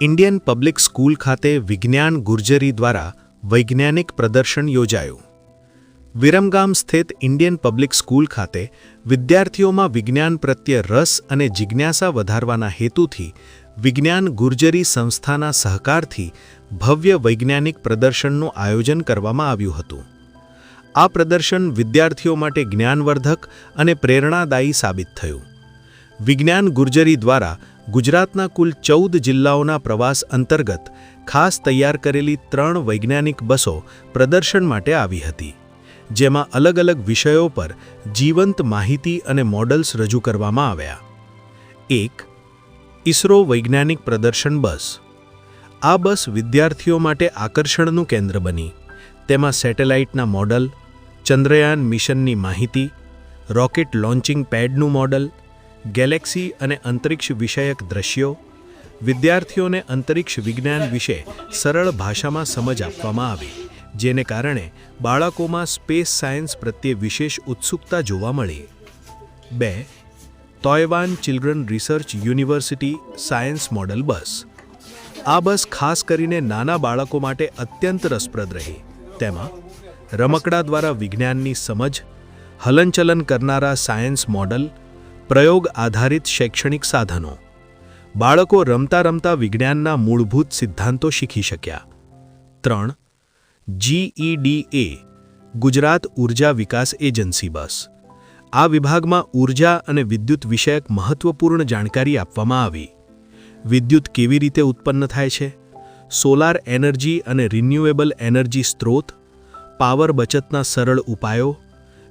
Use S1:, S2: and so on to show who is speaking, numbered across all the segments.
S1: Indian public school ખાતે વિજ્ઞાન ગુર્જરી દ્વારા વૈજ્ઞાનિક પ્રદર્શન યોજાયું. વિરમગામ સ્થિત ઇન્ડિયન પબ્લિક સ્કૂલ ખાતે વિદ્યાર્થીઓમાં વિજ્ઞાન પ્રત્યે રસ અને જિજ્ઞાસા વધારવાના હેતુથી વિજ્ઞાન ગુર્જરી સંસ્થાના સહકારથી ભવ્ય વૈજ્ઞાનિક પ્રદર્શનનું આયોજન કરવામાં આવ્યું હતું. આ પ્રદર્શન વિદ્યાર્થીઓ માટે જ્ઞાનવર્ધક અને પ્રેરણાદાયી સાબિત થયું. વિજ્ઞાન ગુર્જરી દ્વારા ગુજરાતના કુલ 14 જિલ્લાઓના પ્રવાસ અંતર્ગત ખાસ તૈયાર કરેલી 3 વૈજ્ઞાનિક બસો પ્રદર્શન માટે આવી હતી, જેમાં અલગ અલગ વિષયો પર જીવંત માહિતી અને મોડલ્સ રજૂ કરવામાં આવ્યા. 1. ઇસરો વૈજ્ઞાનિક પ્રદર્શન બસ. આ બસ વિદ્યાર્થીઓ માટે આકર્ષણનું કેન્દ્ર બની. તેમાં સેટેલાઇટના મોડલ, ચંદ્રયાન મિશનની માહિતી, રોકેટ લોન્ચિંગ પેડનું મોડલ, ગેલેક્સી અને અંતરિક્ષ વિષયક દ્રશ્યો, વિદ્યાર્થીઓને અંતરિક્ષ વિજ્ઞાન વિશે સરળ ભાષામાં સમજ આપવામાં આવી, જેને કારણે બાળકોમાં સ્પેસ સાયન્સ પ્રત્યે વિશેષ ઉત્સુકતા જોવા મળી. 2. Toy van children research university science model bus. આ બસ ખાસ કરીને નાના બાળકો માટે અત્યંત રસપ્રદ રહી. તેમાં રમકડા દ્વારા વિજ્ઞાનની સમજ, હલનચલન કરનારા સાયન્સ મોડલ, પ્રયોગ આધારિત શૈક્ષણિક સાધનો. બાળકો રમતા રમતા વિજ્ઞાનના મૂળભૂત સિદ્ધાંતો શીખી શક્યા. 3. GEDA ગુજરાત ઉર્જા વિકાસ એજન્સી બસ. આ વિભાગમાં ઉર્જા અને વિદ્યુત વિષયક મહત્વપૂર્ણ જાણકારી આપવામાં આવી. વિદ્યુત કેવી રીતે ઉત્પન્ન થાય છે, સોલાર એનર્જી અને રિન્યુએબલ એનર્જી સ્ત્રોત, પાવર બચતના સરળ ઉપાયો,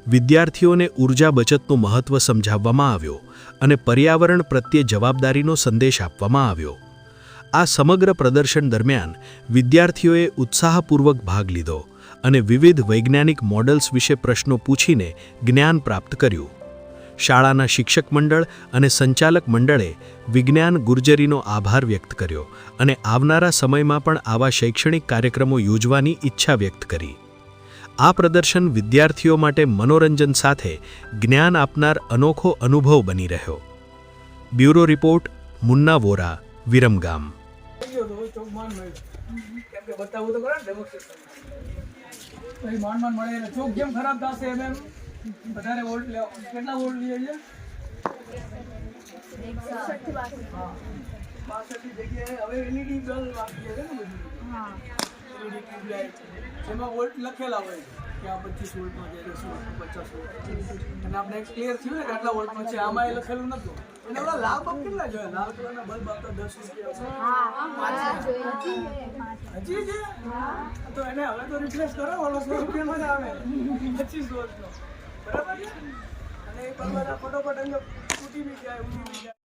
S1: વિદ્યાર્થીઓને ઉર્જા બચતનું મહત્વ સમજાવવામાં આવ્યો અને પર્યાવરણ પ્રત્યે જવાબદારીનો સંદેશ આપવામાં આવ્યો. આ સમગ્ર પ્રદર્શન દરમિયાન વિદ્યાર્થીઓએ ઉત્સાહપૂર્વક ભાગ લીધો અને વિવિધ વૈજ્ઞાનિક મોડલ્સ વિશે પ્રશ્નો પૂછીને જ્ઞાન પ્રાપ્ત કર્યું. શાળાના શિક્ષક મંડળ અને સંચાલક મંડળે વિજ્ઞાન ગુર્જરીનો આભાર વ્યક્ત કર્યો અને આવનારા સમયમાં પણ આવા શૈક્ષણિક કાર્યક્રમો યોજવાની ઈચ્છા વ્યક્ત કરી. આ પ્રદર્શન વિદ્યાર્થીઓ માટે મનોરંજન સાથે જ્ઞાન આપનાર અનોખો અનુભવ બની રહ્યો. Bureau report, Munna Vora, Viramgam.
S2: એમાં વોલ્ટ લખેલા હોય કે આ 25 વોલ્ટનો છે, 50 વોલ્ટ, અને આપણે ક્લિયર થયું ને કે આટલા વોલ્ટનો છે. આમાં એ લખેલું નતું. અને ઓલા લાલ બલ્બ કેટલા જોયા? લાલ કલરના બલ્બ આપતા 10 રૂપિયા હજી છે. તો એને હવે તો રિપ્લેસ કરો, ઓલો 100 રૂપિયામાં જ આવે 25 વોલ્ટનો, બરાબર છે. અને એ બલ્બ ફટોફટ અંદર તૂટી બી જાય, ઉડી બી જાય.